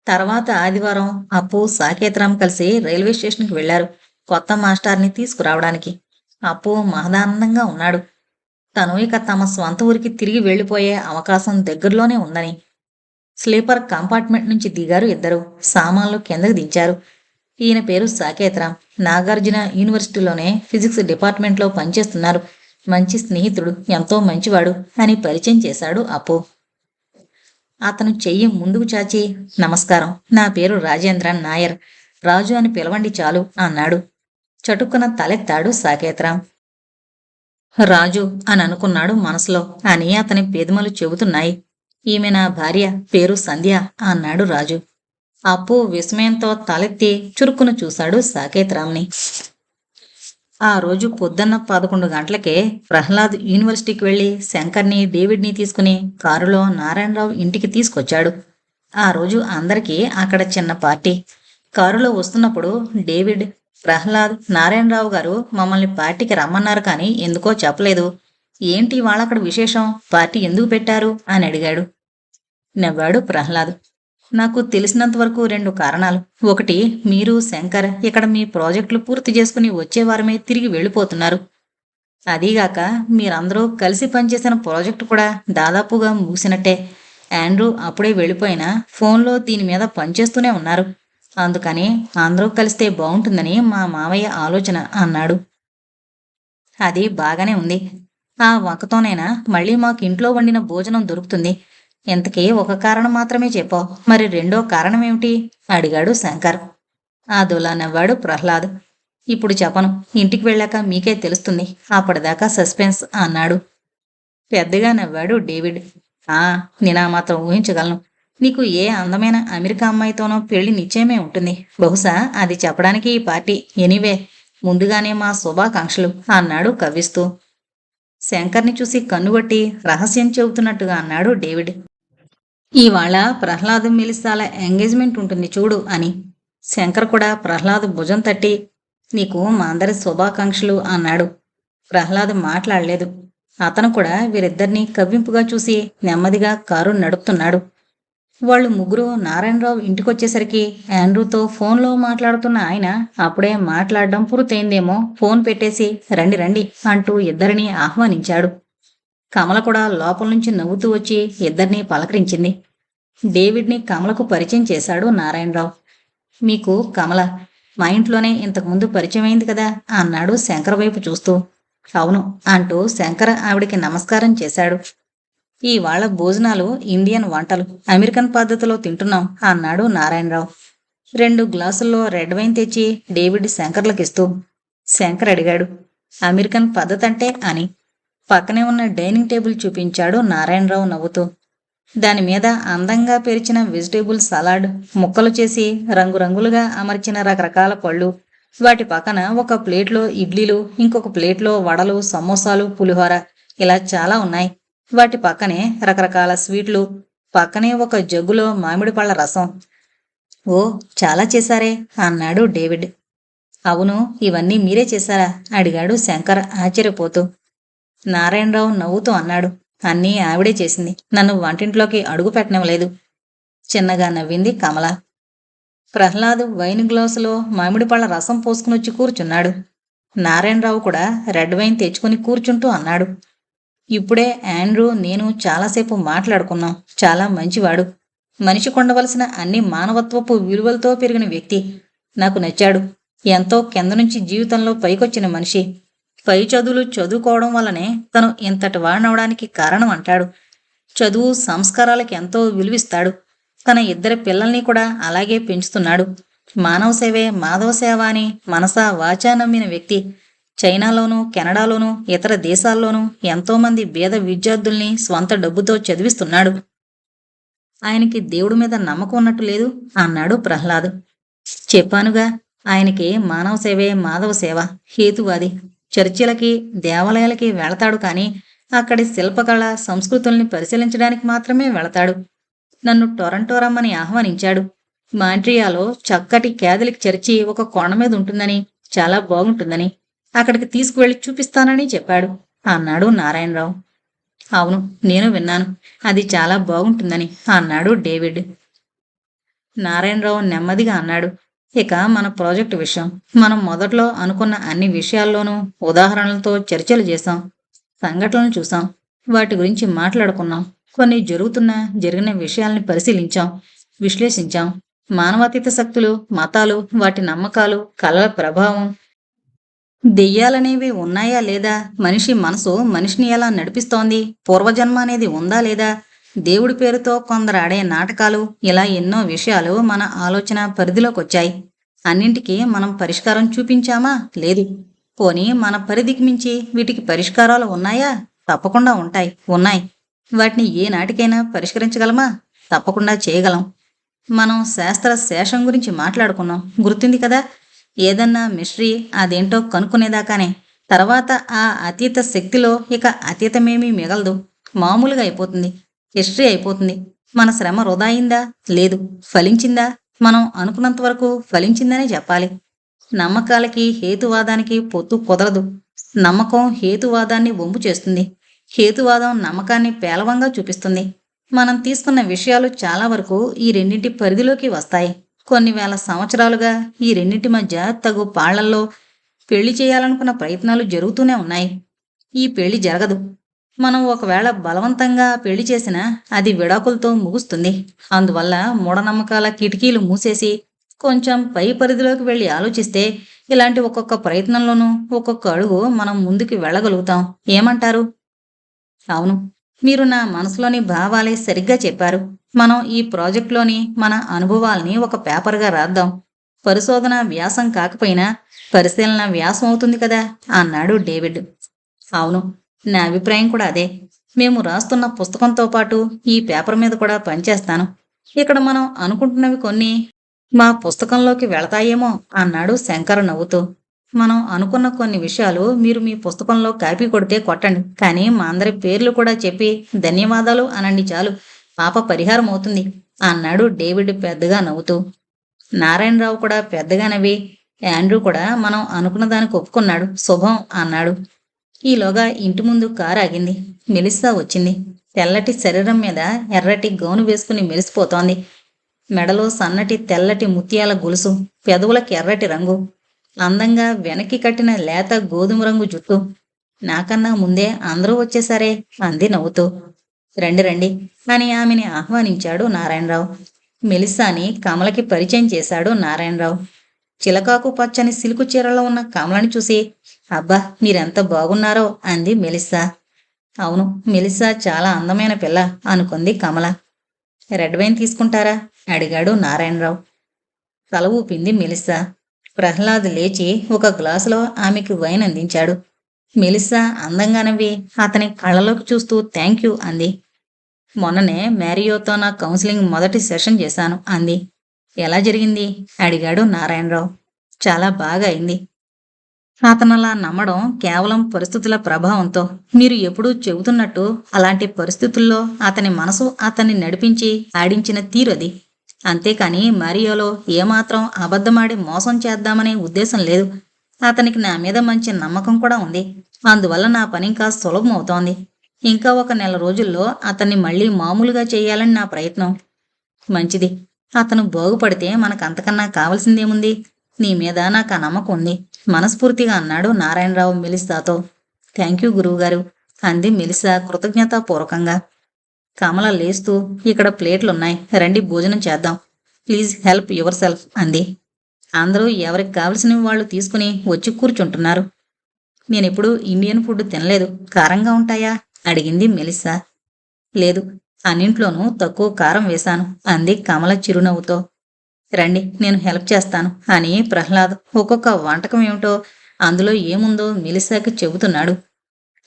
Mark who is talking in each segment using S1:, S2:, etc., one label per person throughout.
S1: తర్వాత ఆదివారం అప్పు, సాకేతరాం కలిసి రైల్వే స్టేషన్కి వెళ్లారు కొత్త మాస్టార్ని తీసుకురావడానికి. అప్పు మహదానందంగా ఉన్నాడు. తను ఇక తమ స్వంత ఊరికి తిరిగి వెళ్లిపోయే అవకాశం దగ్గరలోనే ఉందని. స్లీపర్ కంపార్ట్మెంట్ నుంచి దిగారు ఇద్దరు. సామాన్లు కిందకు దించారు. ఈయన పేరు సాకేతరాం. నాగార్జున యూనివర్సిటీలోనే ఫిజిక్స్ డిపార్ట్మెంట్లో పనిచేస్తున్నారు. మంచి స్నేహితుడు, ఎంతో మంచివాడు అని పరిచయం చేశాడు అప్పు. అతను చెయ్యి ముందుకు చాచి, నమస్కారం, నా పేరు రాజేంద్రన్ నాయర్, రాజు అని పిలవండి చాలు అన్నాడు. చటుక్కున తలెత్తాడు సాకేతరాం. రాజు అని అనుకున్నాడు మనసులో, అని అతని పెదములు చెబుతున్నాయి. ఈమె నా భార్య, పేరు సంధ్య అన్నాడు రాజు. అప్పు విస్మయంతో తలెత్తి చురుక్కున చూశాడు సాకేతరాంని. ఆ రోజు పొద్దున్న 11 గంటలకే ప్రహ్లాద్ యూనివర్సిటీకి వెళ్లి శంకర్ని, డేవిడ్ని తీసుకుని కారులో నారాయణరావు ఇంటికి తీసుకొచ్చాడు. ఆ రోజు అందరికీ అక్కడ చిన్న పార్టీ. కారులో వస్తున్నప్పుడు డేవిడ్, ప్రహ్లాద్, నారాయణరావు గారు మమ్మల్ని పార్టీకి రమ్మన్నారు కానీ ఎందుకో చెప్పలేదు. ఏంటి వాళ్ళక్కడ విశేషం, పార్టీ ఎందుకు పెట్టారు అని అడిగాడు. నవ్వాడు ప్రహ్లాద్. నాకు తెలిసినంత వరకు 2 కారణాలు. ఒకటి, మీరు శంకర్ ఇక్కడ మీ ప్రాజెక్టులు పూర్తి చేసుకుని వచ్చే వారమే తిరిగి వెళ్ళిపోతున్నారు. అదీగాక మీరందరూ కలిసి పనిచేసిన ప్రాజెక్టు కూడా దాదాపుగా ముగిసినట్టే. ఆండ్రూ అప్పుడే వెళ్ళిపోయినా ఫోన్లో దీని మీద పనిచేస్తూనే ఉన్నారు. అందుకని అందరూ కలిస్తే బాగుంటుందని మా మావయ్య ఆలోచన అన్నాడు. అది బాగానే ఉంది. ఆ వంకతోనైనా మళ్ళీ మాకు ఇంట్లో వండిన భోజనం దొరుకుతుంది. ఇంతకీ ఒక కారణం మాత్రమే చెప్పావు, మరి రెండో కారణమేమిటి అడిగాడు శంకర్. అదోలా నవ్వాడు ప్రహ్లాద్. ఇప్పుడు చెప్పను, ఇంటికి వెళ్ళాక మీకే తెలుస్తుంది, అప్పటిదాకా సస్పెన్స్ అన్నాడు. పెద్దగా నవ్వాడు డేవిడ్. నేనా మాత్రం ఊహించగలను. నీకు ఏ అందమైన అమెరికా అమ్మాయితోనో పెళ్లి నిశ్చయమే ఉంటుంది. బహుశా అది చెప్పడానికి ఈ పార్టీ. ఎనీవే, ముందుగానే మా శుభాకాంక్షలు అన్నాడు కవ్విస్తూ. శంకర్ని చూసి కన్నుగొట్టి రహస్యం చెబుతున్నట్టుగా అన్నాడు డేవిడ్. ఇవాళ ప్రహ్లాద్ మెలిసాల ఎంగేజ్మెంట్ ఉంటుంది చూడు అని. శంకర్ కూడా ప్రహ్లాద్ భుజం తట్టి, నీకు మా అందరి శుభాకాంక్షలు అన్నాడు. ప్రహ్లాద్ మాట్లాడలేదు. అతను కూడా వీరిద్దరినీ కవ్వింపుగా చూసి నెమ్మదిగా కారు నడుపుతున్నాడు. వాళ్ళు ముగ్గురు నారాయణరావు ఇంటికొచ్చేసరికి ఆండ్రూతో ఫోన్లో మాట్లాడుతున్న ఆయన అప్పుడే మాట్లాడడం పూర్తయిందేమో ఫోన్ పెట్టేసి రండి రండి అంటూ ఇద్దరినీ ఆహ్వానించాడు. కమల కూడా లోపల నుంచి నవ్వుతూ వచ్చి ఇద్దరినీ పలకరించింది. డేవిడ్ని కమలకు పరిచయం చేశాడు నారాయణరావు. మీకు కమల మా ఇంట్లోనే ఇంతకుముందు పరిచయమైంది కదా అన్నాడు శంకర్ వైపు చూస్తూ. అవును అంటూ శంకర్ ఆవిడికి నమస్కారం చేశాడు. ఇవాళ భోజనాలు ఇండియన్ వంటలు, అమెరికన్ పద్ధతిలో తింటున్నాం అన్నాడు నారాయణరావు. 2 గ్లాసుల్లో రెడ్ వైన్ తెచ్చి డేవిడ్ శంకర్లకిస్తూ. శంకర్ అడిగాడు, అమెరికన్ పద్ధతి అంటే అని. పక్కనే ఉన్న డైనింగ్ టేబుల్ చూపించాడు నారాయణరావు నవ్వుతూ. దానిమీద అందంగా పెరిచిన వెజిటేబుల్ సలాడ్, ముక్కలు చేసి రంగురంగులుగా అమర్చిన రకరకాల పళ్ళు, వాటి పక్కన ఒక ప్లేట్లో ఇడ్లీలు, ఇంకొక ప్లేట్లో వడలు, సమోసాలు, పులిహోర, ఇలా చాలా ఉన్నాయి. వాటి పక్కనే రకరకాల స్వీట్లు, పక్కనే ఒక జగ్గులో మామిడి పళ్ళ రసం. ఓ, చాలా చేశారే అన్నాడు డేవిడ్. అవును, ఇవన్నీ మీరే చేశారా అడిగాడు శంకర్ ఆశ్చర్యపోతూ. నారాయణరావు నవ్వుతూ అన్నాడు, అన్నీ ఆవిడే చేసింది, నన్ను వంటింట్లోకి అడుగు పెట్టనివ్వలేదు. చిన్నగా నవ్వింది కమల. ప్రహ్లాద్ వైన్ గ్లాసులో మామిడి పళ్ళ రసం పోసుకునొచ్చి కూర్చున్నాడు. నారాయణరావు కూడా రెడ్ వైన్ తెచ్చుకుని కూర్చుంటూ అన్నాడు, ఇప్పుడే ఆండ్రూ నేను చాలాసేపు మాట్లాడుకున్నాం. చాలా మంచివాడు. మనిషి కొండవలసిన అన్ని మానవత్వపు విలువలతో పెరిగిన వ్యక్తి. నాకు నచ్చాడు. ఎంతో కింద నుంచి జీవితంలో పైకొచ్చిన మనిషి. పై చదువులు చదువుకోవడం వల్లనే తను ఇంతటి వాడినవడానికి కారణం అంటాడు. చదువు సంస్కారాలకి ఎంతో విలువిస్తాడు. తన 2 పిల్లల్ని కూడా అలాగే పెంచుతున్నాడు. మానవ సేవే మాధవ సేవ అని మనసా వాచా నమ్మిన వ్యక్తి. చైనాలోనూ, కెనడాలోనూ, ఇతర దేశాల్లోనూ ఎంతోమంది పేద విద్యార్థుల్ని స్వంత డబ్బుతో చదివిస్తున్నాడు. ఆయనకి దేవుడి మీద నమ్మకం ఉన్నట్టు లేదు అన్నాడు ప్రహ్లాద్. చెప్పానుగా, ఆయనకి మానవ సేవే మాధవ సేవ. హేతువాది. చర్చిలకి, దేవాలయాలకి వెళతాడు కానీ అక్కడి శిల్పకళ, సంస్కృతుల్ని పరిశీలించడానికి మాత్రమే వెళతాడు. నన్ను టొరంటో రమ్మని ఆహ్వానించాడు. మాంట్రియాలో చక్కటి క్యాథలిక్ చర్చి ఒక కొండ మీద ఉంటుందని, చాలా బాగుంటుందని, అక్కడికి తీసుకువెళ్ళి చూపిస్తానని చెప్పాడు అన్నాడు నారాయణరావు. అవును, నేను విన్నాను, అది చాలా బాగుంటుందని అన్నాడు డేవిడ్. నారాయణరావు నెమ్మదిగా అన్నాడు. ఇక మన ప్రాజెక్టు విషయం. మనం మొదట్లో అనుకున్న అన్ని విషయాల్లోనూ ఉదాహరణలతో చర్చలు చేశాం. సంఘటనలు చూసాం. వాటి గురించి మాట్లాడుకున్నాం. కొన్ని జరిగిన విషయాల్ని పరిశీలించాం, విశ్లేషించాం. మానవాతీత శక్తులు, మతాలు, వాటి నమ్మకాలు, కళల ప్రభావం, దెయ్యాలనేవి ఉన్నాయా లేదా, మనిషి మనసు మనిషిని ఎలా నడిపిస్తోంది, పూర్వజన్మ అనేది ఉందా లేదా, దేవుడి పేరుతో కొందరు ఆడే నాటకాలు, ఇలా ఎన్నో విషయాలు మన ఆలోచన పరిధిలోకొచ్చాయి. అన్నింటికీ మనం పరిష్కారం చూపించామా? లేదు. పోనీ మన పరిధికి మించి వీటికి పరిష్కారాలు ఉన్నాయా? తప్పకుండా ఉన్నాయి. వాటిని ఏ నాటికైనా పరిష్కరించగలమా? తప్పకుండా చేయగలం. మనం శాస్త్ర శేషం గురించి మాట్లాడుకున్నాం, గుర్తుంది కదా? ఏదన్నా మిస్టరీ అదేంటో కనుక్కునేదాకానే. తర్వాత ఆ అతీత శక్తిలో ఇక అతీతమేమీ మిగలదు. మామూలుగా అయిపోతుంది. హిస్టరీ అయిపోతుంది. మన శ్రమ వృధా అయిందా? లేదు. ఫలించిందా? మనం అనుకున్నంత వరకు ఫలించిందనే చెప్పాలి. నమ్మకాలకి హేతువాదానికి పొత్తు కుదరదు. నమ్మకం హేతువాదాన్ని వొంపు చేస్తుంది. హేతువాదం నమ్మకాన్ని పేలవంగా చూపిస్తుంది. మనం తీసుకున్న విషయాలు చాలా వరకు ఈ రెండింటి పరిధిలోకి వస్తాయి. కొన్ని వేల సంవత్సరాలుగా ఈ రెండింటి మధ్య తగు పాళ్లల్లో పెళ్లి చేయాలనుకున్న ప్రయత్నాలు జరుగుతూనే ఉన్నాయి. ఈ పెళ్లి జరగదు. మనం ఒకవేళ బలవంతంగా పెళ్లి చేసినా అది విడాకులతో ముగుస్తుంది. అందువల్ల మూఢనమ్మకాల కిటికీలు మూసేసి కొంచెం పై పరిధిలోకి వెళ్ళి ఆలోచిస్తే ఇలాంటి ఒక్కొక్క ప్రయత్నంలోనూ ఒక్కొక్క అడుగు మనం ముందుకు వెళ్ళగలుగుతాం. ఏమంటారు? అవును, మీరు నా మనసులోని భావాలే సరిగ్గా చెప్పారు. మనం ఈ ప్రాజెక్టులోని మన అనుభవాల్ని ఒక పేపర్గా రాద్దాం. పరిశోధన వ్యాసం కాకపోయినా పరిశీలన వ్యాసం అవుతుంది కదా అన్నాడు డేవిడ్. అవును, నా అభిప్రాయం కూడా అదే. మేము రాస్తున్న పుస్తకంతో పాటు ఈ పేపర్ మీద కూడా పనిచేస్తాను. ఇక్కడ మనం అనుకుంటున్నవి కొన్ని మా పుస్తకంలోకి వెళతాయేమో అన్నాడు శంకర్ నవ్వుతూ. మనం అనుకున్న కొన్ని విషయాలు మీరు మీ పుస్తకంలో కాపీ కొడితే కొట్టండి, కానీ మా అందరి పేర్లు కూడా చెప్పి ధన్యవాదాలు అనండి చాలు. పాప పరిహారం అవుతుంది అన్నాడు డేవిడ్ పెద్దగా నవ్వుతూ. నారాయణరావు కూడా పెద్దగా నవ్వి, ఆండ్రూ కూడా మనం అనుకున్న దానికి ఒప్పుకున్నాడు, శుభం అన్నాడు. ఈలోగా ఇంటి ముందు కారు ఆగింది. మెలిస్సా వచ్చింది. తెల్లటి శరీరం మీద ఎర్రటి గౌను వేసుకుని మెరిసిపోతోంది. మెడలో సన్నటి తెల్లటి ముత్యాల గొలుసు, పెదవులకి ఎర్రటి రంగు, అందంగా వెనక్కి కట్టిన లేత గోధుమ రంగు జుట్టు. నాకన్నా ముందే అందరూ వచ్చేసారే అంది నవ్వుతూ. రండి రండి అని ఆమెని ఆహ్వానించాడు నారాయణరావు. మెలిస్సాని కమలకి పరిచయం చేశాడు నారాయణరావు. చిలకాకు పచ్చని సిల్కు చీరలో ఉన్న కమలని చూసి, అబ్బా మీరెంత బాగున్నారో అంది మెలిస్సా. అవును, మెలిస్సా చాలా అందమైన పిల్ల అనుకుంది కమల. రెడ్ వైన్ తీసుకుంటారా అడిగాడు నారాయణరావు. తల ఊపింది మెలిస్సా. ప్రహ్లాద్ లేచి ఒక గ్లాసులో ఆమెకి వైన్ అందించాడు. మెలిస్సా అందంగా నవ్వి అతని కళ్ళలోకి చూస్తూ థ్యాంక్ యూ అంది. మొన్ననే మ్యారియోతో నా కౌన్సిలింగ్ మొదటి సెషన్ చేశాను అంది. ఎలా జరిగింది అడిగాడు నారాయణరావు. చాలా బాగా అయింది. అతనలా నమ్మడం కేవలం పరిస్థితుల ప్రభావంతో. మీరు ఎప్పుడూ చెబుతున్నట్టు అలాంటి పరిస్థితుల్లో అతని మనసు అతన్ని నడిపించి ఆడించిన తీరది. అంతేకాని మారియోలో ఏమాత్రం అబద్ధమాడి మోసం చేద్దామనే ఉద్దేశం లేదు. అతనికి నా మీద మంచి నమ్మకం కూడా ఉంది. అందువల్ల నా పని ఇంకా సులభం అవుతోంది. ఇంకా ఒక నెల రోజుల్లో అతన్ని మళ్ళీ మామూలుగా చేయాలని నా ప్రయత్నం. మంచిది. అతను బాగుపడితే మనకంతకన్నా కావలసిందేముంది? నీ మీద నాకు ఆ నమ్మకం ఉంది మనస్ఫూర్తిగా అన్నాడు నారాయణరావు మెలిస్సాతో. థ్యాంక్ యూ గురువుగారు అంది మెలిస్సా కృతజ్ఞతాపూర్వకంగా. కమల లేస్తూ, ఇక్కడ ప్లేట్లున్నాయి, రండి భోజనం చేద్దాం. ప్లీజ్ హెల్ప్ యువర్ సెల్ఫ్ అంది. అందరూ ఎవరికి కావలసినవి వాళ్ళు తీసుకుని వచ్చి కూర్చుంటున్నారు. నేనెప్పుడు ఇండియన్ ఫుడ్ తినలేదు, కారంగా ఉంటాయా అడిగింది మెలిస్సా. లేదు, అన్నింట్లోనూ తక్కువ కారం వేశాను అంది కమల చిరునవ్వుతో. రండి నేను హెల్ప్ చేస్తాను అని ప్రహ్లాద్ ఒక్కొక్క వంటకం ఏమిటో అందులో ఏముందో మెలిస్సాకి చెబుతున్నాడు.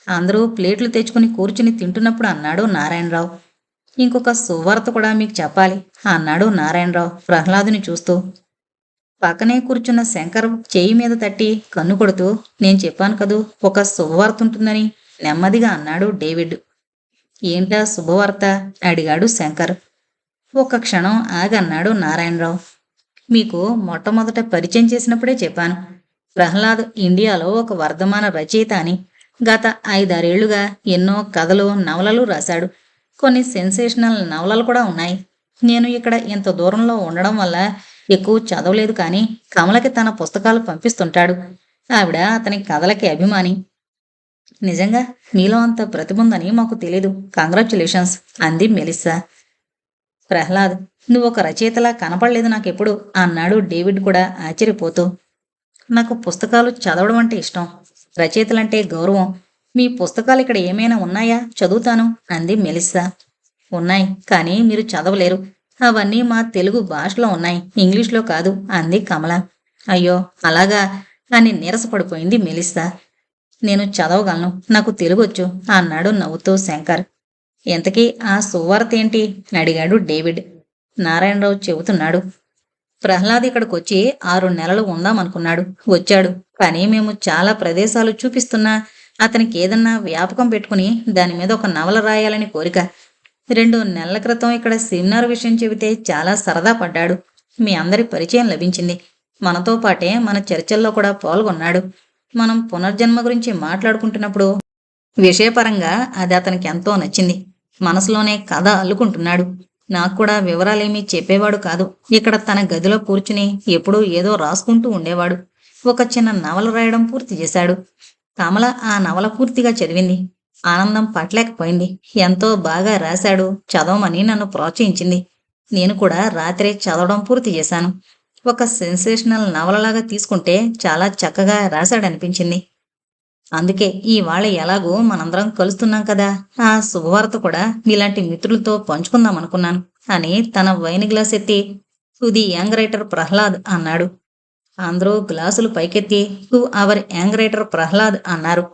S1: అందరూ ప్లేట్లు తెచ్చుకుని కూర్చుని తింటున్నప్పుడు అన్నాడు నారాయణరావు. ఇంకొక సువార్త కూడా మీకు చెప్పాలి అన్నాడు నారాయణరావు ప్రహ్లాదుని చూస్తూ. పక్కనే కూర్చున్న శంకర్ చేయి మీద తట్టి కన్ను కొడుతూ, నేను చెప్పాను కదూ ఒక శుభవార్త ఉంటుందని నెమ్మదిగా అన్నాడు డేవిడ్. ఏంటా శుభవార్త అడిగాడు శంకర్. ఒక్క క్షణం ఆగన్నాడు నారాయణరావు. మీకు మొట్టమొదట పరిచయం చేసినప్పుడే చెప్పాను. ప్రహ్లాద్ ఇండియాలో ఒక వర్ధమాన రచయిత అని. గత 5-6 ఏళ్లుగా ఎన్నో కథలు, నవలలు రాశాడు. కొన్ని సెన్సేషనల్ నవలలు కూడా ఉన్నాయి. నేను ఇక్కడ ఇంత దూరంలో ఉండడం వల్ల ఎక్కువ చదవలేదు కానీ కమలకి తన పుస్తకాలు పంపిస్తుంటాడు. ఆవిడ అతని కథలకి అభిమాని. నిజంగా మీలో అంత ప్రతిభ ఉందని మాకు తెలీదు. కంగ్రాచ్యులేషన్స్ అంది మెలిస్సా. ప్రహ్లాద్, నువ్వు ఒక రచయితలా కనపడలేదు నాకెప్పుడు అన్నాడు డేవిడ్ కూడా ఆశ్చర్యపోతూ. నాకు పుస్తకాలు చదవడం అంటే ఇష్టం, రచయితలంటే గౌరవం. మీ పుస్తకాలు ఇక్కడ ఏమైనా ఉన్నాయా? చదువుతాను అంది మెలిస్సా. ఉన్నాయి, కానీ మీరు చదవలేరు. అవన్నీ మా తెలుగు భాషలో ఉన్నాయి, ఇంగ్లీష్లో కాదు అంది కమల. అయ్యో అలాగా అని నీరసపడిపోయింది మెలిస్సా. నేను చదవగలను, నాకు తెలుగొచ్చు అన్నాడు నవ్వుతూ శంకర్. ఎంతకీ ఆ సువార్త ఏంటి అడిగాడు డేవిడ్. నారాయణరావు చెబుతున్నాడు. ప్రహ్లాద్ ఇక్కడికొచ్చి 6 నెలలు ఉందామనుకున్నాడు. వచ్చాడు, కానీ మేము చాలా ప్రదేశాలు చూపిస్తున్నా అతనికి ఏదన్నా వ్యాపకం పెట్టుకుని దాని మీద ఒక నవల రాయాలని కోరిక. 2 నెలల క్రితం ఇక్కడ సెమినార్ విషయం చెబితే చాలా సరదా పడ్డాడు. మీ అందరి పరిచయం లభించింది. మనతో పాటే మన చర్చల్లో కూడా పాల్గొన్నాడు. మనం పునర్జన్మ గురించి మాట్లాడుకుంటున్నప్పుడు విషయపరంగా అది అతనికి ఎంతో నచ్చింది. మనసులోనే కథ అల్లుకుంటున్నాడు. నాకు కూడా వివరాలేమీ చెప్పేవాడు కాదు. ఇక్కడ తన గదిలో కూర్చుని ఎప్పుడూ ఏదో రాసుకుంటూ ఉండేవాడు. ఒక చిన్న నవల రాయడం పూర్తి చేశాడు. కమల ఆ నవల పూర్తిగా చదివింది. ఆనందం పట్టలేకపోయింది. ఎంతో బాగా రాశాడు, చదవమని నన్ను ప్రోత్సహించింది. నేను కూడా రాత్రే చదవడం పూర్తి చేశాను. ఒక సెన్సేషనల్ నవలలాగా తీసుకుంటే చాలా చక్కగా రాశాడనిపించింది. అందుకే ఇవాళ ఎలాగో మనందరం కలుస్తున్నాం కదా, ఆ శుభవార్త కూడా మీలాంటి మిత్రులతో పంచుకుందాం అనుకున్నాను అని తన వైన్ గ్లాస్ ఎత్తి to the young writer Prahlad అన్నాడు. అందరూ గ్లాసులు పైకెత్తి to our young writer Prahlad అన్నారు.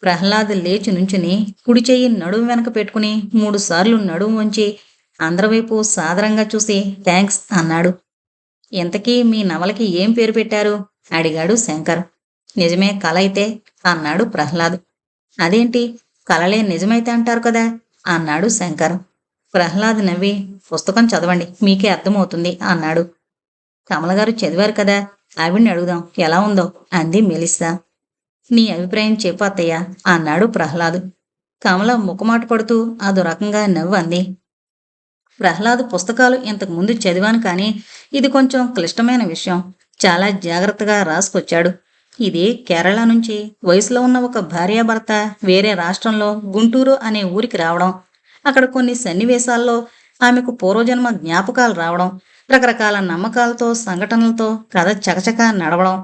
S1: ప్రహ్లాద్ లేచి నుంచుని కుడి చెయ్యి నడుము వెనక పెట్టుకుని 3 సార్లు నడుము వంచి అందరి వైపు సాదరంగా చూసి థ్యాంక్స్ అన్నాడు. ఇంతకీ మీ నవలకి ఏం పేరు పెట్టారు అడిగాడు శంకర్. నిజమే కల అయితే అన్నాడు ప్రహ్లాద్. అదేంటి, కలలే నిజమైతే అంటారు కదా అన్నాడు శంకర్. ప్రహ్లాద్ నవ్వి పుస్తకం చదవండి, మీకే అర్థమవుతుంది అన్నాడు. కమలగారు చదివారు కదా, ఆవిడ్ని అడుగుదాం ఎలా ఉందో అంది మెలిస్సా. నీ అభిప్రాయం చెప్పు అత్తయ్య అన్నాడు ప్రహ్లాద్. కమల ముఖమాట పడుతూ అదో రకంగా నవ్వు అంది. ప్రహ్లాద్ పుస్తకాలు ఇంతకు ముందు చదివాను, కానీ ఇది కొంచెం క్లిష్టమైన విషయం. చాలా జాగ్రత్తగా రాసుకొచ్చాడు. ఇది కేరళ నుంచి వయసులో ఉన్న ఒక భార్యాభర్త వేరే రాష్ట్రంలో గుంటూరు అనే ఊరికి రావడం, అక్కడ కొన్ని సన్నివేశాల్లో ఆమెకు పూర్వజన్మ జ్ఞాపకాలు రావడం, రకరకాల నమ్మకాలతో సంఘటనలతో కథ చకచకా నడవడం.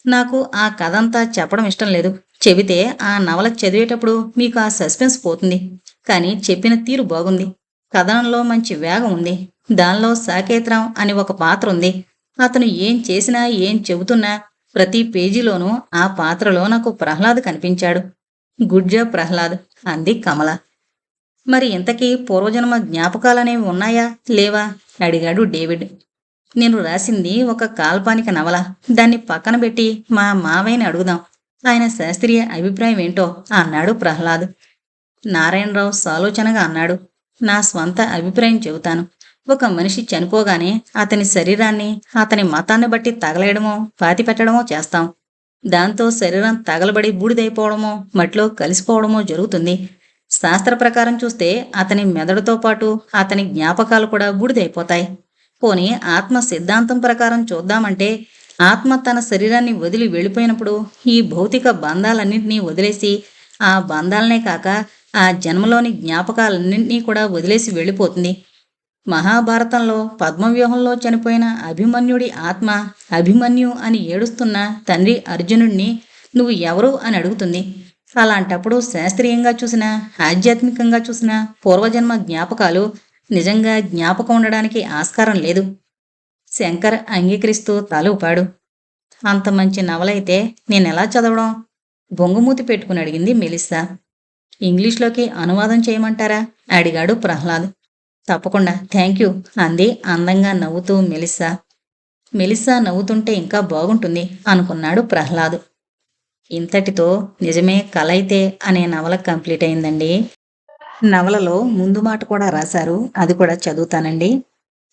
S1: నాకు ఆ కథ అంతా చెప్పడం ఇష్టం లేదు. చెబితే ఆ నవల చదివేటప్పుడు మీకు ఆ సస్పెన్స్ పోతుంది. కానీ చెప్పిన తీరు బాగుంది. కథనంలో మంచి వేగం ఉంది. దానిలో సాకేత్రాం అని ఒక పాత్ర ఉంది. అతను ఏం చేసినా ఏం చెబుతున్నా ప్రతి పేజీలోనూ ఆ పాత్రలో నాకు ప్రహ్లాద్ కనిపించాడు. గుడ్ జాబ్ ప్రహ్లాద్ అంది కమల. మరి ఇంతకీ పూర్వజన్మ జ్ఞాపకాలనేవి ఉన్నాయా లేవా అడిగాడు డేవిడ్. నేను రాసింది ఒక కాల్పనిక నవల. దాన్ని పక్కన పెట్టి మా మావయ్యని అడుగుదాం, ఆయన శాస్త్రీయ అభిప్రాయం ఏంటో అన్నాడు ప్రహ్లాద్. నారాయణరావు సాలోచనగా అన్నాడు. నా స్వంత అభిప్రాయం చెబుతాను. ఒక మనిషి చనిపోగానే అతని శరీరాన్ని అతని మతాన్ని బట్టి తగలేయడమో పాతిపెట్టడమో చేస్తాం. దాంతో శరీరం తగలబడి బూడిదైపోవడమో మట్లో కలిసిపోవడమో జరుగుతుంది. శాస్త్ర ప్రకారం చూస్తే అతని మెదడుతో పాటు అతని జ్ఞాపకాలు కూడా బూడిదైపోతాయి. పోనీ ఆత్మ సిద్ధాంతం ప్రకారం చూద్దామంటే ఆత్మ తన శరీరాన్ని వదిలి వెళ్ళిపోయినప్పుడు ఈ భౌతిక బంధాలన్నింటినీ వదిలేసి, ఆ బంధాలనే కాక ఆ జన్మలోని జ్ఞాపకాలన్నింటినీ కూడా వదిలేసి వెళ్ళిపోతుంది. మహాభారతంలో పద్మవ్యూహంలో చనిపోయిన అభిమన్యుడి ఆత్మ అభిమన్యు అని ఏడుస్తున్న తండ్రి అర్జునుడిని నువ్వు ఎవరు అని అడుగుతుంది. అలాంటప్పుడు శాస్త్రీయంగా చూసినా ఆధ్యాత్మికంగా చూసినా పూర్వజన్మ జ్ఞాపకాలు నిజంగా జ్ఞాపకం ఉండడానికి ఆస్కారం లేదు. శంకర్ అంగీకరిస్తూ తల ఊపాడు. అంత మంచి నవలైతే నేనెలా చదవడం? బొంగుమూతి పెట్టుకుని అడిగింది మెలిస్సా. ఇంగ్లీష్లోకి అనువాదం చేయమంటారా అడిగాడు ప్రహ్లాద్. తప్పకుండా, థ్యాంక్ యూ అంది అందంగా నవ్వుతూ మెలిస్సా. మెలిస్సా నవ్వుతుంటే ఇంకా బాగుంటుంది అనుకున్నాడు ప్రహ్లాద్. ఇంతటితో నిజమే కల అయితే అనే నవల కంప్లీట్ అయిందండి. నవలలో ముందు మాట కూడా రాశారు, అది కూడా చదువుతానండి.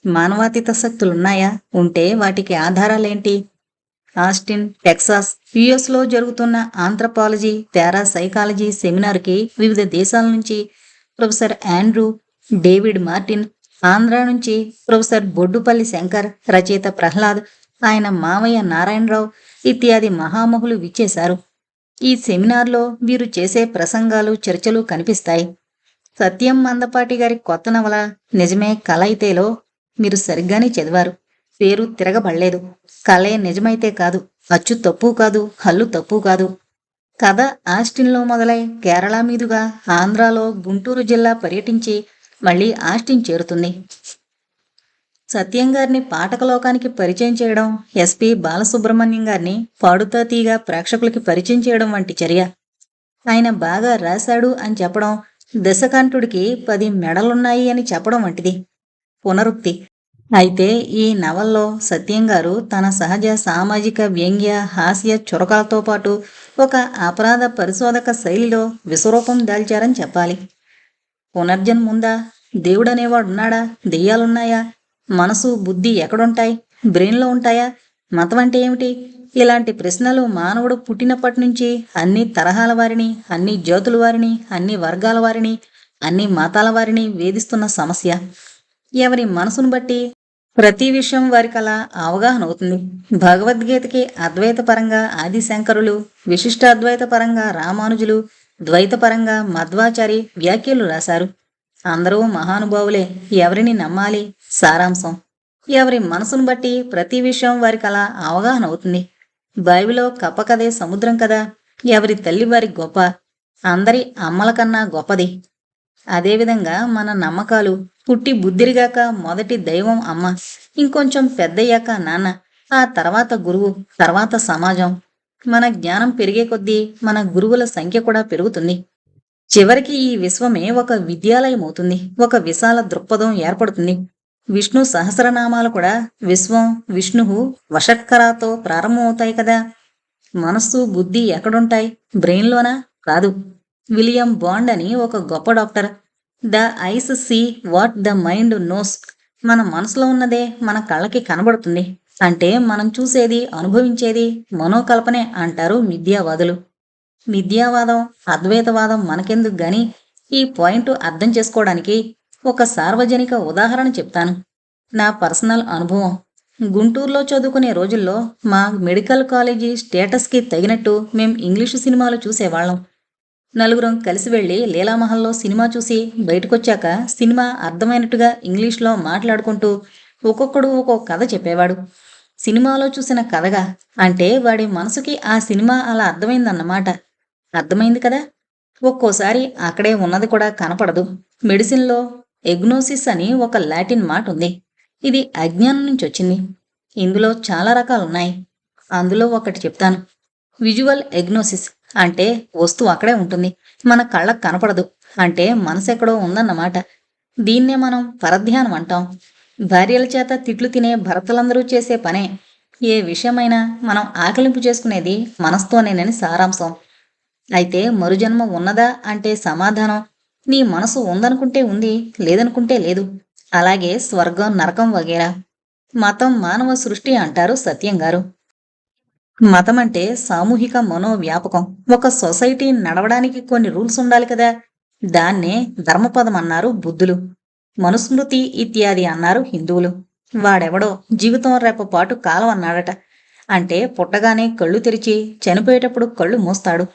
S1: మానవాతీత శక్తులున్నాయా? ఉంటే వాటికి ఆధారాలేంటి? ఆస్టిన్, టెక్సాస్, యుఎస్లో జరుగుతున్న ఆంథ్రపాలజీ, పారాసైకాలజీ సెమినార్కి వివిధ దేశాల నుంచి professor Andrew, David Martin, Andhra నుంచి ప్రొఫెసర్ బొడ్డుపల్లి శంకర్, రచయిత ప్రహ్లాద్, ఆయన మావయ్య నారాయణరావు ఇత్యాది మహామహులు విచ్చేశారు. ఈ సెమినార్లో వీరు చేసే ప్రసంగాలు, చర్చలు కనిపిస్తాయి. సత్యం మందపాటి గారి కొత్త నవల నిజమే కల అయితేలో మీరు సరిగ్గానే చదివారు. పేరు తిరగబడలేదు. కలే నిజమైతే కాదు, అచ్చు తప్పు కాదు, హల్లు తప్పు కాదు. కథ ఆస్టిన్లో మొదలై కేరళ మీదుగా ఆంధ్రాలో గుంటూరు జిల్లా పర్యటించి మళ్ళీ ఆస్టిన్ చేరుతుంది. సత్యం గారిని పాఠకలోకానికి పరిచయం చేయడం, ఎస్పి బాలసుబ్రహ్మణ్యం గారిని పాడుతా తీగా ప్రేక్షకులకి పరిచయం చేయడం వంటి చర్య. ఆయన బాగా రాశాడు అని చెప్పడం, దశకంఠుడికి 10 మెడలున్నాయి అని చెప్పడం వంటిది. పునరుక్తి. అయితే ఈ నవల్లో సత్యం గారు తన సహజ సామాజిక వ్యంగ్య హాస్య చురకాలతో పాటు ఒక అపరాధ పరిశోధక శైలిలో విశ్వరూపం దాల్చారని చెప్పాలి. పునర్జన్ముందా? దేవుడనేవాడున్నాడా? దెయ్యాలున్నాయా? మనసు బుద్ధి ఎక్కడుంటాయి? బ్రెయిన్లో ఉంటాయా? మతం అంటే ఏమిటి? ఇలాంటి ప్రశ్నలు మానవుడు పుట్టినప్పటి నుంచి అన్ని తరహాల వారిని, అన్ని జాతుల వారిని, అన్ని వర్గాల వారిని, అన్ని మతాల వారిని వేధిస్తున్న సమస్య. ఎవరి మనసును బట్టి ప్రతి విషయం వారికలా అవగాహన అవుతుంది. భగవద్గీతకి అద్వైతపరంగా ఆదిశంకరులు, విశిష్టాద్వైతపరంగా రామానుజులు, ద్వైతపరంగా మధ్వాచారి వ్యాఖ్యలు రాశారు. అందరూ మహానుభావులే. ఎవరిని నమ్మాలి? సారాంశం. ఎవరి మనసును బట్టి ప్రతి విషయం వారికలా అవగాహన అవుతుంది. బైబిలో కప్ప కథే సముద్రం కదా. ఎవరి తల్లి వారి గొప్ప, అందరి అమ్మల కన్నా గొప్పది. అదేవిధంగా మన నమ్మకాలు. పుట్టి బుద్ధిరిగాక మొదటి దైవం అమ్మ, ఇంకొంచెం పెద్దయ్యాక నాన్న, ఆ తర్వాత గురువు, తర్వాత సమాజం. మన జ్ఞానం పెరిగే కొద్దీ మన గురువుల సంఖ్య కూడా పెరుగుతుంది. చివరికి ఈ విశ్వమే ఒక విద్యాలయం అవుతుంది. ఒక విశాల దృక్పథం ఏర్పడుతుంది. విష్ణు సహస్రనామాలు కూడా విశ్వం, విష్ణువు, వషట్కరాతో ప్రారంభమవుతాయి కదా. మనస్సు బుద్ధి ఎక్కడుంటాయి? బ్రెయిన్లోనా? కాదు. విలియం బాండ్ అని ఒక గొప్ప doctor, the eyes see what the mind knows, మన మనసులో ఉన్నదే మన కళ్ళకి కనబడుతుంది అంటే మనం చూసేది, అనుభవించేది మనోకల్పనే అంటారు మిథ్యావాదులు. మిథ్యావాదం, అద్వైతవాదం మనకెందుకు గాని, ఈ పాయింట్ అర్థం చేసుకోవడానికి ఒక సార్వజనిక ఉదాహరణ చెప్తాను. నా పర్సనల్ అనుభవం. గుంటూరులో చదువుకునే రోజుల్లో మా మెడికల్ కాలేజీ స్టేటస్కి తగినట్టు మేం ఇంగ్లీషు సినిమాలు చూసేవాళ్ళం. నలుగురం కలిసి వెళ్ళి లీలామహల్లో సినిమా చూసి బయటకొచ్చాక సినిమా అర్థమైనట్టుగా ఇంగ్లీష్లో మాట్లాడుకుంటూ ఒక్కొక్కడు ఒక్కొక్క కథ చెప్పేవాడు. సినిమాలో చూసిన కథగా అంటే వాడి మనసుకి ఆ సినిమా అలా అర్థమైందన్నమాట. అర్థమైంది కదా. ఒక్కోసారి అక్కడే ఉన్నది కూడా కనపడదు. మెడిసిన్లో ఎగ్నోసిస్ అని ఒక లాటిన్ మాట ఉంది. ఇది అజ్ఞానం నుంచి వచ్చింది. ఇందులో చాలా రకాలున్నాయి. అందులో ఒకటి చెప్తాను. విజువల్ ఎగ్నోసిస్ అంటే వస్తువు అక్కడే ఉంటుంది, మన కళ్ళకు కనపడదు, అంటే మనసు ఎక్కడో ఉందన్నమాట. దీన్నే మనం పరధ్యానం అంటాం. భార్యల చేత తిట్లు తినే భర్తలందరూ చేసే పనే. ఏ విషయమైనా మనం ఆకలింపు చేసుకునేది మనస్తోనేనని సారాంశం. అయితే మరుజన్మ ఉన్నదా అంటే సమాధానం నీ మనసు ఉందనుకుంటే ఉంది, లేదనుకుంటే లేదు. అలాగే స్వర్గం, నరకం వగేరా. మతం మానవ సృష్టి అంటారు సత్యం గారు. మతం అంటే సామూహిక మనోవ్యాపకం. ఒక సొసైటీ నడవడానికి కొన్ని రూల్స్ ఉండాలి కదా. దాన్నే ధర్మపదం అన్నారు బుద్ధులు. మనుస్మృతి ఇత్యాది అన్నారు హిందువులు. వాడెవడో జీవితం రేపపాటు కాలం అన్నాడట. అంటే పుట్టగానే కళ్ళు తెరిచి చనిపోయేటప్పుడు కళ్ళు మూస్తాడు.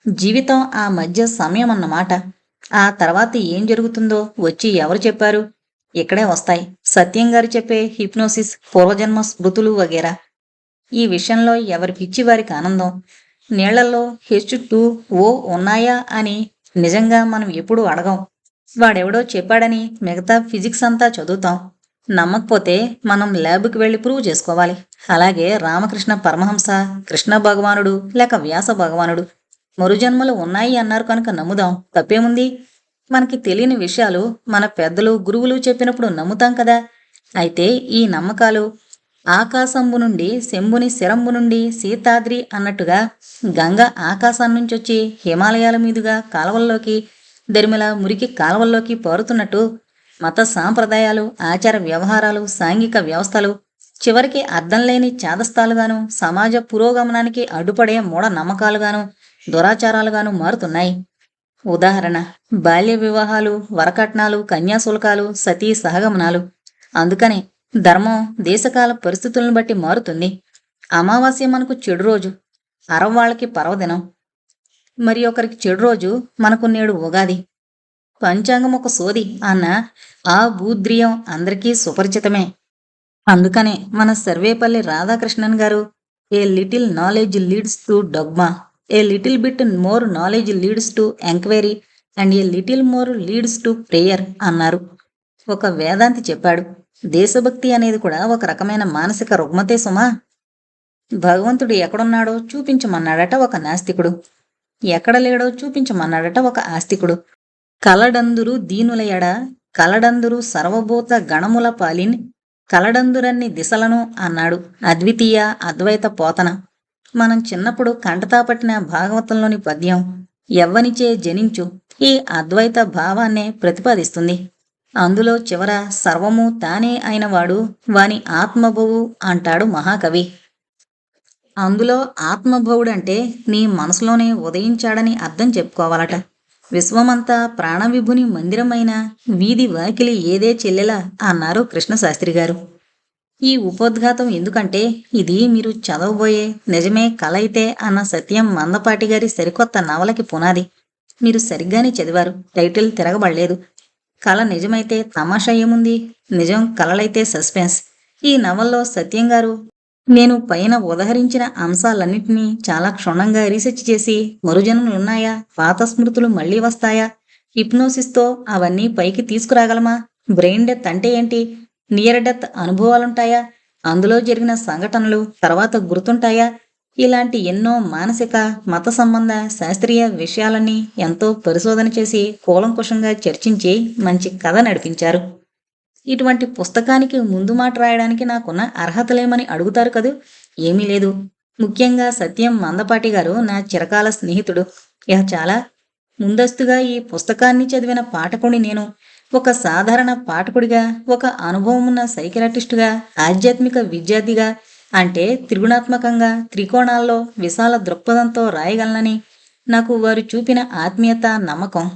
S1: జీవితం ఆ మధ్య సమయం అన్నమాట. ఆ తర్వాత ఏం జరుగుతుందో వచ్చి ఎవరు చెప్పారు? ఇక్కడే వస్తాయి సత్యం గారు చెప్పే హిప్నోసిస్, పూర్వజన్మ స్మృతులు వగేరా. ఈ విషయంలో ఎవరి పిచ్చి వారికి ఆనందం. నీళ్లలో H2O ఉన్నాయా అని నిజంగా మనం ఎప్పుడూ అడగం. వాడెవడో చెప్పాడని మిగతా ఫిజిక్స్ అంతా చదువుతాం. నమ్మకపోతే మనం ల్యాబ్కి వెళ్ళి ప్రూవ్ చేసుకోవాలి. అలాగే రామకృష్ణ పరమహంస, కృష్ణ భగవానుడు లేక వ్యాస భగవానుడు మరుజన్మలు ఉన్నాయి అన్నారు కనుక నమ్ముదాం. తప్పేముంది? మనకి తెలియని విషయాలు మన పెద్దలు, గురువులు చెప్పినప్పుడు నమ్ముతాం కదా. అయితే ఈ నమ్మకాలు ఆకాశంబు నుండి, శంభుని శిరంబు నుండి సీతాద్రి అన్నట్టుగా గంగ ఆకాశం నుంచి వచ్చి హిమాలయాల మీదుగా కాలవల్లోకి, దరిమిల మురికి కాలవల్లోకి పారుతున్నట్టు మత సాంప్రదాయాలు, ఆచార వ్యవహారాలు, సాంఘిక వ్యవస్థలు చివరికి అర్థం లేని చాదస్తాలుగాను, సమాజ పురోగమనానికి అడ్డుపడే మూఢ నమ్మకాలుగాను, దురాచారాలుగాను మారుతున్నాయి. ఉదాహరణ: బాల్య వివాహాలు, వరకట్నాలు, కన్యాశుల్కాలు, సతీ సహగమనాలు. అందుకనే ధర్మం దేశకాల పరిస్థితులను బట్టి మారుతుంది. అమావాస్య మనకు చెడు రోజు, అరవ్వాళ్ళకి పర్వదినం. మరి ఒకరికి చెడు రోజు, మనకు నేడు ఉగాది. పంచాంగం ఒక సోది అన్న ఆ భూద్రియం అందరికీ సుపరిచితమే. అందుకనే మన సర్వేపల్లి రాధాకృష్ణన్ గారు a little knowledge leads to dogma, a little bit more knowledge leads to enquiry and a little more leads to prayer అన్నారు. ఒక వేదాంతి చెప్పాడు, దేశభక్తి అనేది కూడా ఒక రకమైన మానసిక రుగ్మతే సుమా. భగవంతుడు ఎక్కడున్నాడో చూపించమన్నాడట ఒక నాస్తికుడు, ఎక్కడ లేడో చూపించమన్నాడట ఒక ఆస్తికుడు. కలడందురు దీనుల ఎడ, కలడందురు సర్వభూత గణముల పాలిన్, కలడందురన్ని దిశలను అన్నాడు అద్వితీయ అద్వైత పోతన. మనం చిన్నప్పుడు కంటతా పట్టిన భాగవతంలోని పద్యం ఎవ్వనిచే జనించు ఈ అద్వైత భావాన్నే ప్రతిపాదిస్తుంది. అందులో చివర సర్వము తానే అయినవాడు వాని ఆత్మభువు అంటాడు మహాకవి. అందులో ఆత్మభవుడంటే నీ మనసులోనే ఉదయించాడని అర్థం చెప్పుకోవాలట. విశ్వమంతా ప్రాణవిభుని మందిరమైన వీధి వాకిలి ఏదే చెల్లెలా అన్నారు కృష్ణశాస్త్రి గారు. ఈ ఉపోద్ఘాతం ఎందుకంటే ఇది మీరు చదవబోయే నిజమే కల అయితే అన్న సత్యం మందపాటి గారి సరికొత్త నవలకి పునాది. మీరు సరిగ్గానే చదివారు, టైటిల్ తిరగబడలేదు. కళ నిజమైతే తమాషా ఏముంది, నిజం కలలైతే సస్పెన్స్. ఈ నవల్లో సత్యం గారు నేను పైన ఉదహరించిన అంశాలన్నింటినీ చాలా క్షుణ్ణంగా రీసెర్చ్ చేసి మరుజన్మలున్నాయా, పాత స్మృతులు మళ్లీ వస్తాయా, హిప్నోసిస్తో అవన్నీ పైకి తీసుకురాగలమా, బ్రెయిన్ డెత్ అంటే ఏంటి, నియర్ డెత్ అనుభవాలుంటాయా, అందులో జరిగిన సంఘటనలు తర్వాత గుర్తుంటాయా, ఇలాంటి ఎన్నో మానసిక మత సంబంధ శాస్త్రీయ విషయాలన్నీ ఎంతో పరిశోధన చేసి కూలంకుషంగా చర్చించి మంచి కథ నడిపించారు. ఇటువంటి పుస్తకానికి ముందు మాట రాయడానికి నాకున్న అర్హతలేమని అడుగుతారు కదూ. ఏమీ లేదు. ముఖ్యంగా సత్యం మందపాటి గారు నా చిరకాల స్నేహితుడు. ఇక చాలా ముందస్తుగా ఈ పుస్తకాన్ని చదివిన పాఠకుడి నేను. ఒక సాధారణ పాఠకుడిగా, ఒక అనుభవం ఉన్న సైకియాట్రిస్టుగా, ఆధ్యాత్మిక విద్యార్థిగా, అంటే త్రిగుణాత్మకంగా త్రికోణాల్లో విశాల దృక్పథంతో రాయగలనని నాకు వారు చూపిన ఆత్మీయత, నమ్మకం.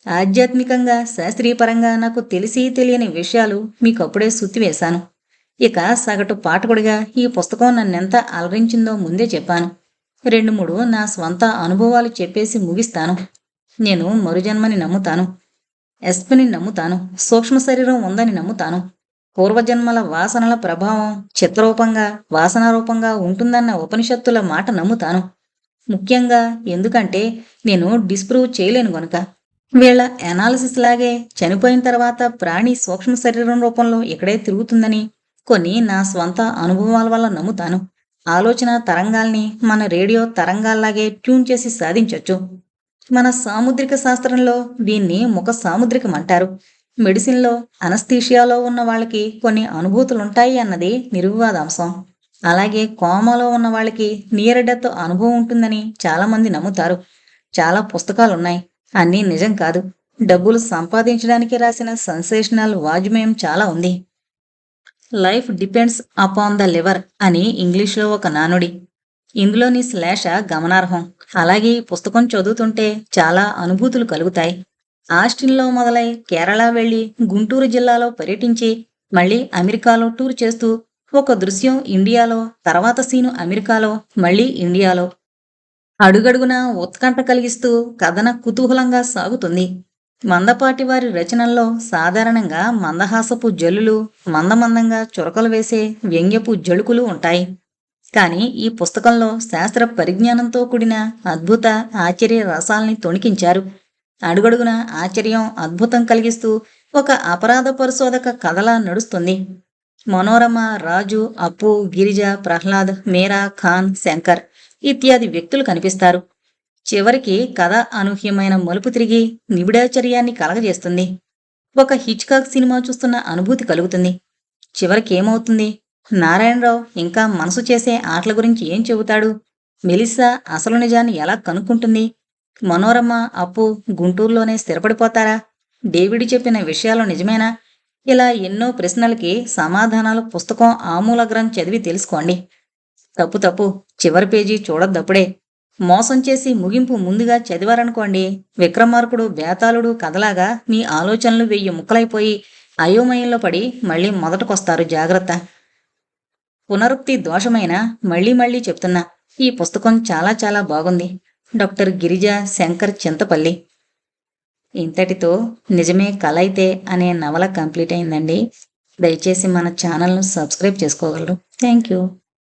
S1: ఆధ్యాత్మికంగా శాస్త్రీయపరంగా నాకు తెలిసి తెలియని విషయాలు మీకప్పుడే సుత్తివేశాను. ఇక సగటు పాఠకుడిగా ఈ పుస్తకం నన్నెంత అలరించిందో ముందే చెప్పాను. 2-3 నా స్వంత అనుభవాలు చెప్పేసి ముగిస్తాను. నేను మరుజన్మని నమ్ముతాను, ఎస్పిని నమ్ముతాను, సూక్ష్మ శరీరం ఉందని నమ్ముతాను, పూర్వజన్మల వాసనల ప్రభావం చిత్రరూపంగా వాసనారూపంగా ఉంటుందన్న ఉపనిషత్తుల మాట నమ్ముతాను. ముఖ్యంగా ఎందుకంటే నేను డిస్ప్రూవ్ చేయలేను గనుక. వీళ్ళ ఎనాలిసిస్ లాగే చనిపోయిన తర్వాత ప్రాణి సూక్ష్మ శరీరం రూపంలో ఇక్కడే తిరుగుతుందని కొన్ని నా స్వంత అనుభవాల వల్ల నమ్ముతాను. ఆలోచన తరంగాల్ని మన రేడియో తరంగాల్లాగే ట్యూన్ చేసి సాధించొచ్చు. మన సాముద్రిక శాస్త్రంలో దీన్ని ముఖ సాముద్రికం అంటారు. మెడిసిన్లో అనస్థీషియాలో ఉన్న వాళ్ళకి కొన్ని అనుభూతులుంటాయి అన్నది నిర్వివాదాంశం. అలాగే కోమాలో ఉన్న వాళ్ళకి నియర్ డెత్ అనుభవం ఉంటుందని చాలామంది నమ్ముతారు. చాలా పుస్తకాలున్నాయి, అన్నీ నిజం కాదు. డబ్బులు సంపాదించడానికి రాసిన సెన్సేషనల్ వాజ్మయం చాలా ఉంది. Life depends upon the liver అని ఇంగ్లీష్లో ఒక నానుడి. ఇందులోని శ్లేష గమనార్హం. అలాగే ఈ పుస్తకం చదువుతుంటే చాలా అనుభూతులు కలుగుతాయి. ఆస్టిన్లో మొదలై కేరళ వెళ్లి గుంటూరు జిల్లాలో పర్యటించి మళ్ళీ అమెరికాలో టూర్ చేస్తూ ఒక దృశ్యం ఇండియాలో, తర్వాత సీను అమెరికాలో, మళ్ళీ ఇండియాలో, అడుగడుగునా ఉత్కంఠ కలిగిస్తూ కథన కుతూహలంగా సాగుతుంది. మందపాటి వారి రచనల్లో సాధారణంగా మందహాసపు జల్లులు, మందమందంగా చురకలు వేసే వ్యంగ్యపు జళుకులు ఉంటాయి. కానీ ఈ పుస్తకంలో శాస్త్ర పరిజ్ఞానంతో కూడిన అద్భుత ఆశ్చర్య రసాల్ని తొణికించారు. అడుగడుగున ఆశ్చర్యం, అద్భుతం కలిగిస్తూ ఒక అపరాధ పరిశోధక కథలా నడుస్తుంది. మనోరమ, రాజు, అప్పు, గిరిజ, ప్రహ్లాద్, మీరా, ఖాన్, శంకర్ ఇత్యాది వ్యక్తులు కనిపిస్తారు. చివరికి కథ అనూహ్యమైన మలుపు తిరిగి నిబిడాచర్యాన్ని కలగజేస్తుంది. ఒక హిచ్కాక్ సినిమా చూస్తున్న అనుభూతి కలుగుతుంది. చివరికి ఏమవుతుంది? నారాయణరావు ఇంకా మనసు చేసే ఆటల గురించి ఏం చెబుతాడు? మెలిస్సా అసలు నిజాన్ని ఎలా కనుక్కుంటుంది? మనోరమ, అప్పు గుంటూరులోనే స్థిరపడిపోతారా? డేవిడ్ చెప్పిన విషయాలు నిజమేనా? ఇలా ఎన్నో ప్రశ్నలకి సమాధానాలు పుస్తకం ఆమూలగ్రం చదివి తెలుసుకోండి. తప్పు చివరి పేజీ చూడొద్దప్పుడే. మోసం చేసి ముగింపు ముందుగా చదివారనుకోండి, విక్రమార్కుడు బేతాళుడు కథలాగా మీ ఆలోచనలు 1000 ముక్కలైపోయి అయోమయంలో పడి మళ్ళీ మొదటకొస్తారు. జాగ్రత్త. పునరుక్తి దోషమైన మళ్ళీ మళ్ళీ చెప్తున్నా, ఈ పుస్తకం చాలా చాలా బాగుంది. డాక్టర్ గిరిజ శంకర్ చింతపల్లి. ఇంతటితో నిజమే కల అయితే అనే నవల కంప్లీట్ అయిందండి. దయచేసి మన ఛానల్ను సబ్స్క్రైబ్ చేసుకోగలరు. Thank you.